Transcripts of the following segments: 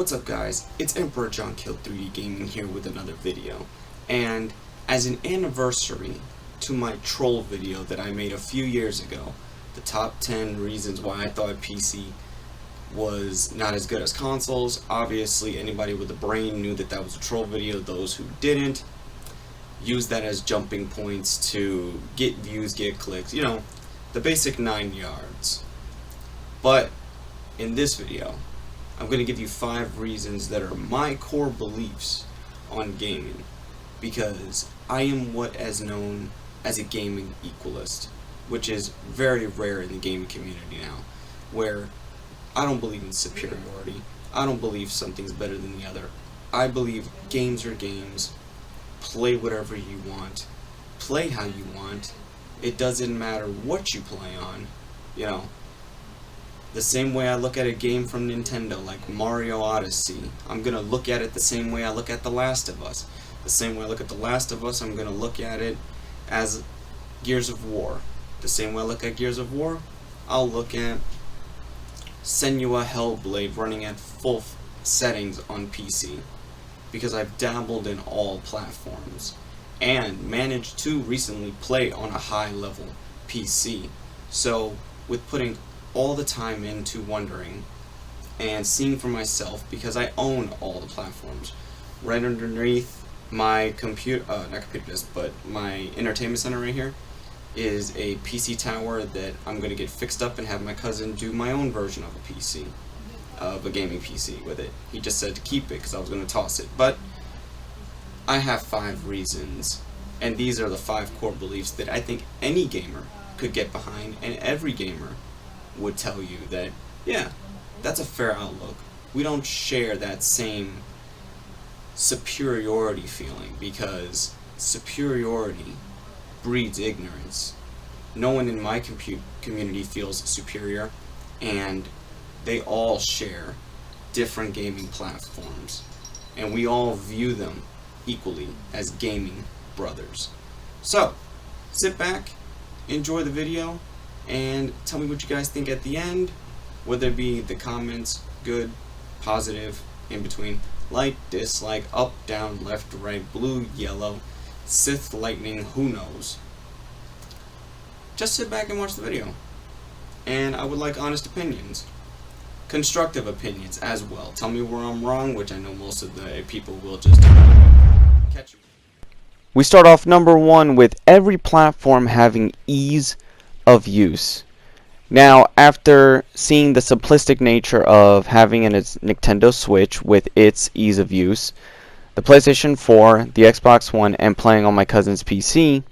What's up guys, it's Emperor John Killed 3D Gaming here with another video, and as an anniversary to my troll video that I made a few years ago, the top 10 reasons why I thought PC was not as good as consoles. Obviously anybody with a brain knew that that was a troll video. Those who didn't use that as jumping points to get views, get clicks, you know, the basic 9 yards. But in this video I'm going to give you 5 reasons that are my core beliefs on gaming, because I am what is known as a gaming equalist, which is very rare in the gaming community now, where I don't believe in superiority. I don't believe something's better than the other. I believe games are games. Play whatever you want. Play how you want. It doesn't matter what you play on, you know. The same way I look at a game from Nintendo, like Mario Odyssey, I'm going to look at it the same way I look at The Last of Us. The same way I look at The Last of Us, I'm going to look at it as Gears of War. The same way I look at Gears of War, I'll look at Senua Hellblade running at full settings on PC, because I've dabbled in all platforms and managed to recently play on a high level PC. So with putting all the time into wondering and seeing for myself, because I own all the platforms. Right underneath my computer, not computer desk, but my entertainment center right here is a PC tower that I'm going to get fixed up and have my cousin do my own version of a PC, of a gaming PC with it. He just said to keep it because I was going to toss it. But I have 5 reasons, and these are the 5 core beliefs that I think any gamer could get behind, and every gamer would tell you that, yeah, that's a fair outlook. We don't share that same superiority feeling, because superiority breeds ignorance. No one in my community feels superior, and they all share different gaming platforms, and we all view them equally as gaming brothers. So sit back, enjoy the video, and tell me what you guys think at the end, whether it be the comments, good, positive, in between, like, dislike, up, down, left, right, blue, yellow, Sith, lightning, who knows. Just sit back and watch the video. And I would like honest opinions. Constructive opinions as well. Tell me where I'm wrong, which I know most of the people will just catch me. We start off number 1 with every platform having ease of use. Now, after seeing the simplistic nature of having a Nintendo Switch with its ease of use, the PlayStation 4, the Xbox One, and playing on my cousin's PC,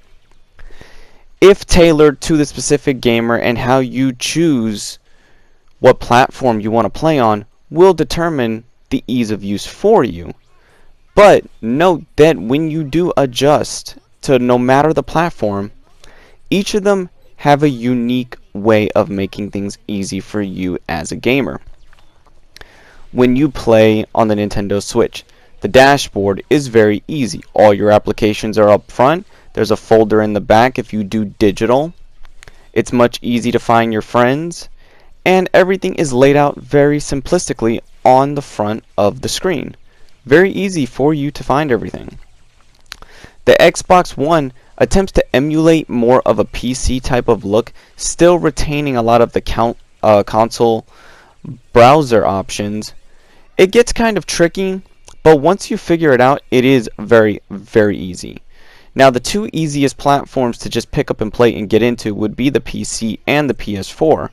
if tailored to the specific gamer and how you choose what platform you want to play on, will determine the ease of use for you. But note that when you do adjust to no matter the platform, each of them have a unique way of making things easy for you as a gamer. When you play on the Nintendo Switch, the dashboard is very easy. All your applications are up front. There's a folder in the back if you do digital. It's much easy to find your friends, and everything is laid out very simplistically on the front of the screen. Very easy for you to find everything. The Xbox One attempts to emulate more of a PC type of look, still retaining a lot of the console browser options. It gets kind of tricky, but once you figure it out, it is very, very easy. Now, the 2 easiest platforms to just pick up and play and get into would be the PC and the PS4.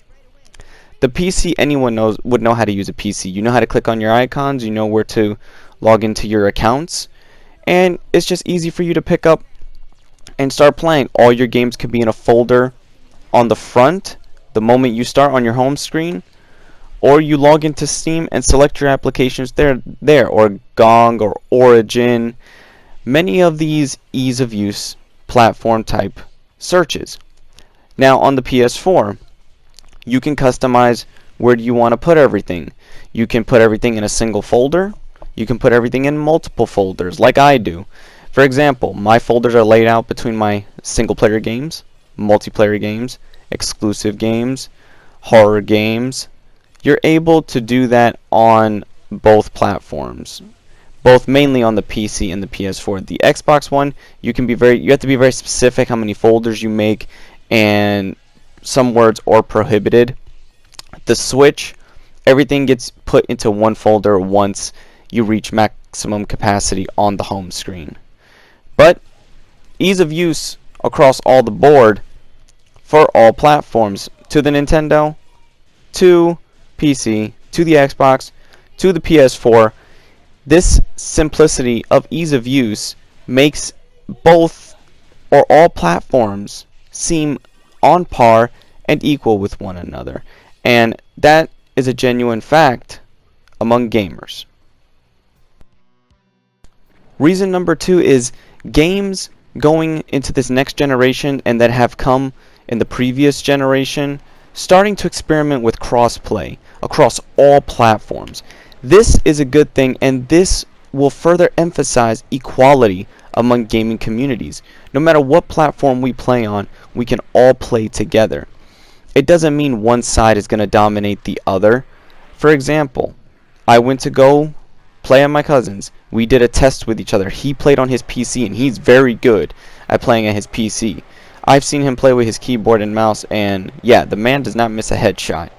The PC, anyone would know how to use a PC. You know how to click on your icons, you know where to log into your accounts, and it's just easy for you to pick up and start playing. All your games could be in a folder on the front the moment you start on your home screen, or you log into Steam and select your applications there, or Gong or Origin. Many of these ease of use platform type searches. Now on the PS4, you can customize where do you want to put everything. You can put everything in a single folder. You can put everything in multiple folders like I do. For example, my folders are laid out between my single player games, multiplayer games, exclusive games, horror games. You're able to do that on both platforms, both mainly on the PC and the PS4. The Xbox One, you have to be very specific how many folders you make, and some words are prohibited. The Switch, everything gets put into one folder once you reach maximum capacity on the home screen. But ease of use across all the board for all platforms, to the Nintendo, to PC, to the Xbox, to the PS4. This simplicity of ease of use makes both or all platforms seem on par and equal with one another. And that is a genuine fact among gamers. Reason number 2 is games going into this next generation and that have come in the previous generation starting to experiment with cross-play across all platforms. This is a good thing, and this will further emphasize equality among gaming communities. No matter what platform we play on, we can all play together. It doesn't mean one side is going to dominate the other. For example, I went to go play on my cousin's. We did a test with each other. He played on his PC, and he's very good at playing at his PC. I've seen him play with his keyboard and mouse, and yeah, the man does not miss a headshot.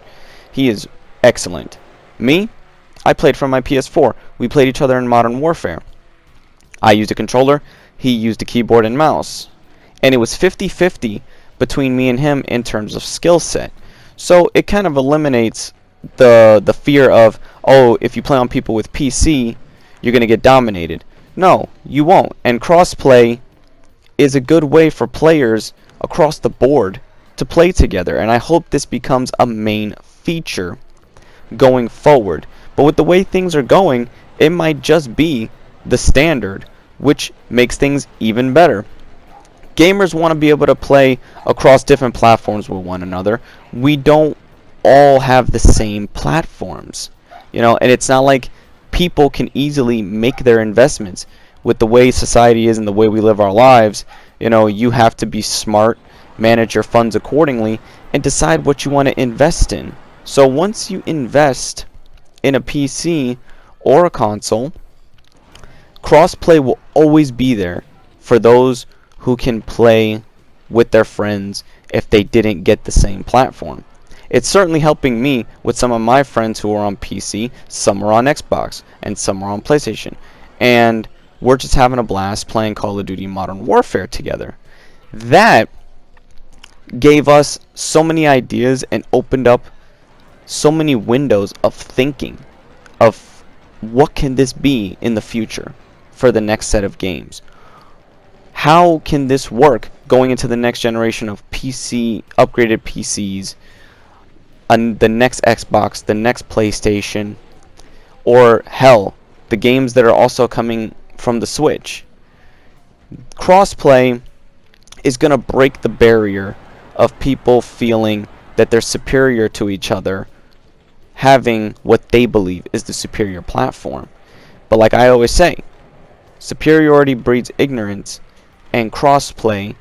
He is excellent. Me? I played from my PS4. We played each other in Modern Warfare. I used a controller, he used a keyboard and mouse. And it was 50-50 between me and him in terms of skill set. So it kind of eliminates the fear of, oh, if you play on people with PC, you're going to get dominated. No, you won't. And crossplay is a good way for players across the board to play together. And I hope this becomes a main feature going forward. But with the way things are going, it might just be the standard, which makes things even better. Gamers want to be able to play across different platforms with one another. We don't all have the same platforms, and it's not like people can easily make their investments. With the way society is and the way we live our lives, you have to be smart, manage your funds accordingly, and decide what you want to invest in. So once you invest in a PC or a console, crossplay will always be there for those who can play with their friends if they didn't get the same platform. It's certainly helping me with some of my friends who are on PC, some are on Xbox, and some are on PlayStation. And we're just having a blast playing Call of Duty Modern Warfare together. That gave us so many ideas and opened up so many windows of thinking of what can this be in the future for the next set of games. How can this work going into the next generation of upgraded PCs, and the next Xbox, the next PlayStation, or hell, the games that are also coming from the Switch. Crossplay is going to break the barrier of people feeling that they're superior to each other, having what they believe is the superior platform. But like I always say, superiority breeds ignorance, and crossplay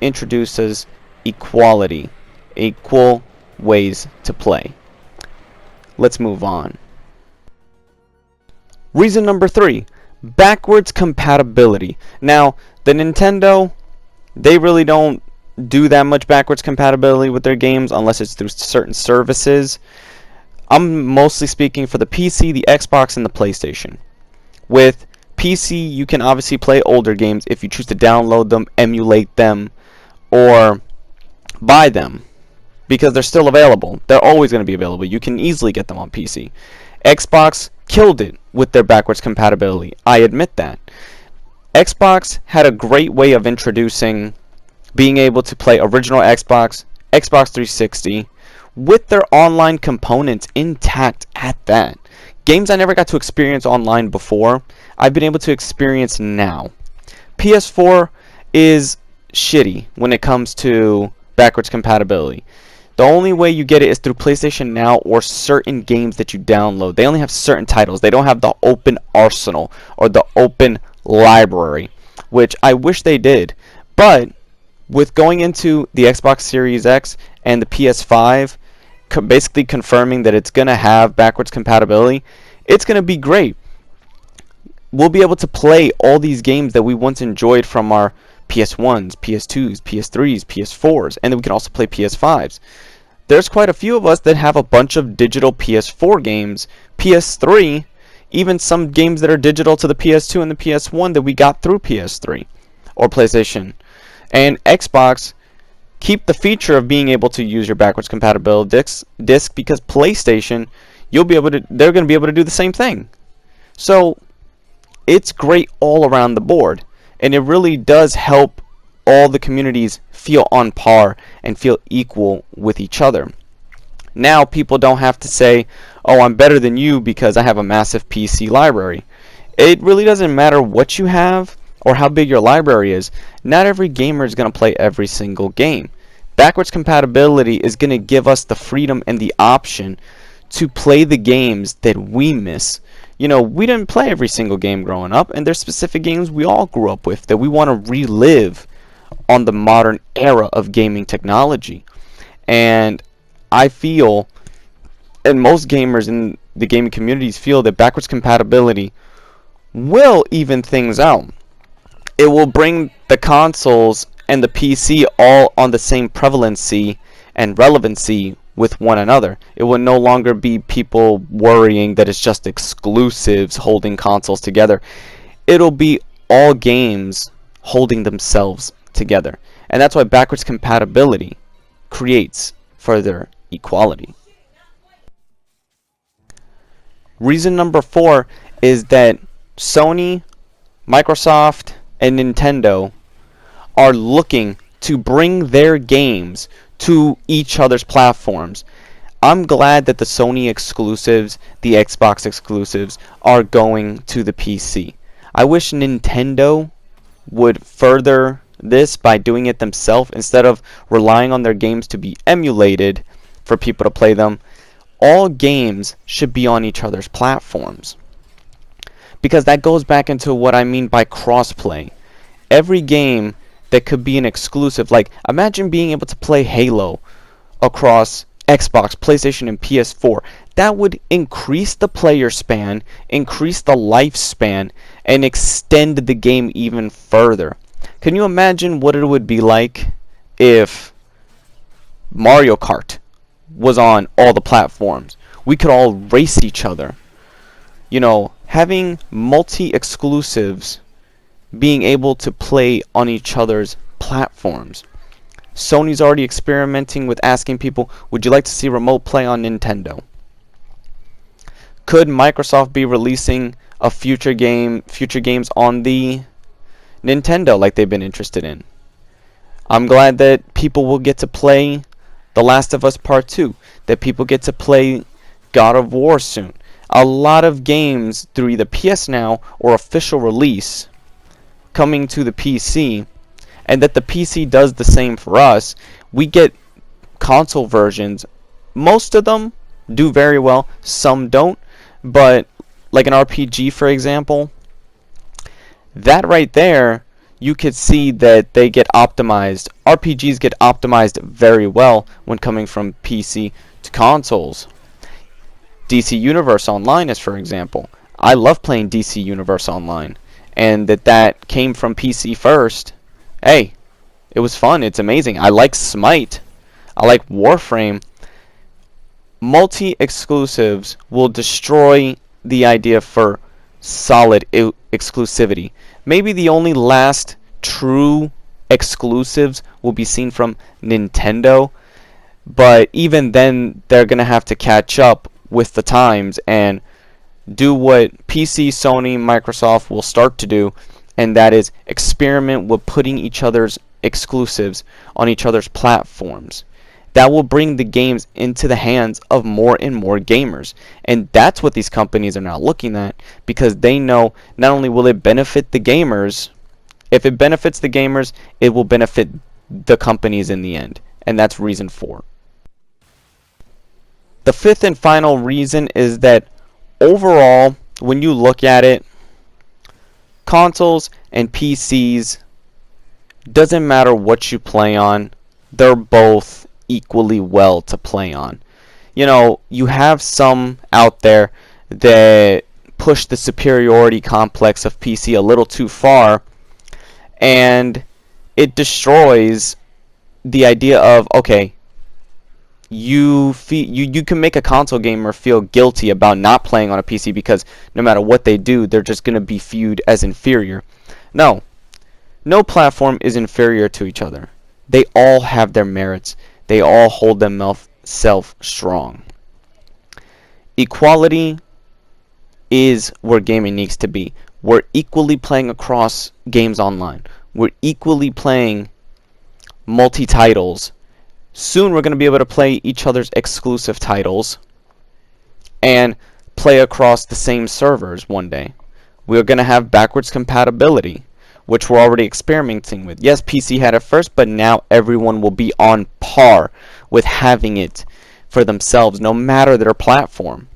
introduces equality, equal ways to play. Let's move on. Reason number 3, backwards compatibility. Now, the Nintendo, they really don't do that much backwards compatibility with their games unless it's through certain services. I'm mostly speaking for the PC, the Xbox, and the PlayStation. With PC, you can obviously play older games if you choose to download them, emulate them, or buy them, because they're still available. They're always going to be available. You can easily get them on PC. Xbox killed it with their backwards compatibility. I admit that. Xbox had a great way of introducing being able to play original Xbox, Xbox 360, with their online components intact at that. Games I never got to experience online before, I've been able to experience now. PS4 is shitty when it comes to backwards compatibility. The only way you get it is through PlayStation Now or certain games that you download. They only have certain titles. They don't have the open arsenal or the open library, which I wish they did. But with going into the Xbox Series X and the PS5, basically confirming that it's going to have backwards compatibility, it's going to be great. We'll be able to play all these games that we once enjoyed from our PS1s, PS2s, PS3s, PS4s, and then we can also play PS5s. There's quite a few of us that have a bunch of digital PS4 games, PS3, even some games that are digital to the PS2 and the PS1 that we got through PS3 or PlayStation. And Xbox keep the feature of being able to use your backwards compatible disc because PlayStation, they're going to be able to do the same thing. So it's great all around the board, and it really does help all the communities feel on par and feel equal with each other. Now people don't have to say, oh, I'm better than you because I have a massive PC library. It really doesn't matter what you have or how big your library is. Not every gamer is going to play every single game. Backwards compatibility is going to give us the freedom and the option to play the games that we miss. You know, we didn't play every single game growing up, and there's specific games we all grew up with that we want to relive on the modern era of gaming technology. And I feel, and most gamers in the gaming communities feel, that backwards compatibility will even things out. It will bring the consoles and the PC all on the same prevalency and relevancy with one another. It will no longer be people worrying that it's just exclusives holding consoles together. It'll be all games holding themselves together. And that's why backwards compatibility creates further equality. Reason number 4 is that Sony, Microsoft, and Nintendo are looking to bring their games to each other's platforms. I'm glad that the Sony exclusives, the Xbox exclusives, are going to the PC. I wish Nintendo would further this by doing it themselves instead of relying on their games to be emulated for people to play them. All games should be on each other's platforms, because that goes back into what I mean by crossplay. Every game that could be an exclusive, like imagine being able to play Halo across Xbox, PlayStation, and PS4. That would increase the player span, increase the lifespan, and extend the game even further. Can you imagine what it would be like if Mario Kart was on all the platforms? We could all race each other. You know, having multi-exclusives, being able to play on each other's platforms. Sony's already experimenting with asking people, would you like to see remote play on Nintendo? Could Microsoft be releasing a future games on the Nintendo like they've been interested in? I'm glad that people will get to play The Last of Us Part 2, that people get to play God of War soon. A lot of games through either PS Now or official release coming to the PC, and that the PC does the same for us. We get console versions. Most of them do very well, some don't, but like an RPG, for example, that right there, you could see that they get optimized. RPGs get optimized very well when coming from PC to consoles. DC Universe Online is, for example. I love playing DC Universe Online, and that came from PC first. Hey, it was fun. It's amazing. I like Smite. I like Warframe. Multi-exclusives will destroy the idea for solid exclusivity. Maybe the only last true exclusives will be seen from Nintendo, but even then they're going to have to catch up with the times and do what PC, Sony, Microsoft will start to do, and that is experiment with putting each other's exclusives on each other's platforms. That will bring the games into the hands of more and more gamers. And that's what these companies are now looking at, because they know not only will it benefit the gamers, if it benefits the gamers, it will benefit the companies in the end. And that's reason 4. The 5th and final reason is that overall, when you look at it, consoles and PCs, doesn't matter what you play on, they're both equally well to play on. You know, you have some out there that push the superiority complex of PC a little too far, and it destroys the idea of, okay, you can make a console gamer feel guilty about not playing on a PC because no matter what they do, they're just going to be viewed as inferior. No platform is inferior to each other. They all have their merits. They all hold themselves strong. Equality is where gaming needs to be. We're equally playing across games online. We're equally playing multi-titles. Soon we're going to be able to play each other's exclusive titles and play across the same servers one day. We're going to have backwards compatibility, which we're already experimenting with. Yes, PC had it first, but now everyone will be on par with having it for themselves, no matter their platform.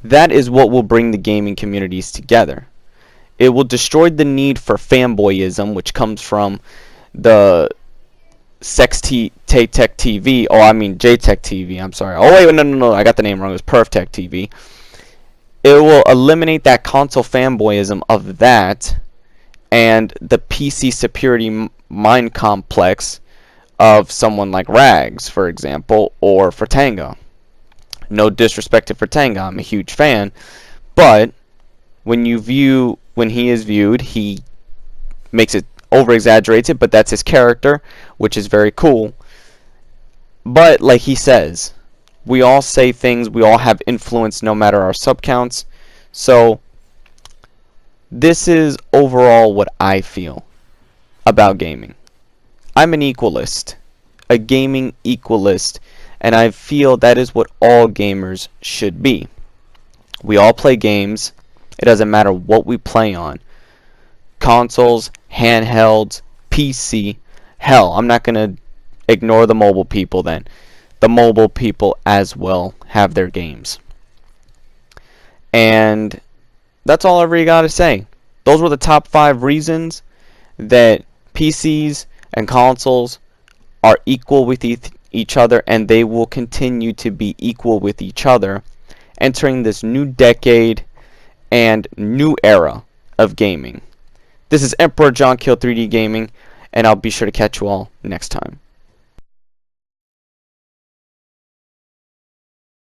That is what will bring the gaming communities together. It will destroy the need for fanboyism, which comes from the JTech TV. Oh, I mean JTech TV. I'm sorry. Oh wait, no. I got the name wrong. It was PerfTech TV. It will eliminate that console fanboyism of that, and the PC superiority mind complex of someone like Rags, for example, or Fratanga. No disrespect to Fratanga, I'm a huge fan, but when he is viewed, he makes it over-exaggerates it, but that's his character, which is very cool. But like he says, we all say things, we all have influence no matter our subcounts. So this is overall what I feel about gaming. I'm an equalist, a gaming equalist, and I feel that is what all gamers should be. We all play games. It doesn't matter what we play on. Consoles, handhelds, PC. Hell, I'm not going to ignore the mobile people then. The mobile people as well have their games. And that's all I really got to say. Those were the top 5 reasons that PCs and consoles are equal with each other, and they will continue to be equal with each other entering this new decade and new era of gaming. This is Emperor John Kill 3D Gaming, and I'll be sure to catch you all next time.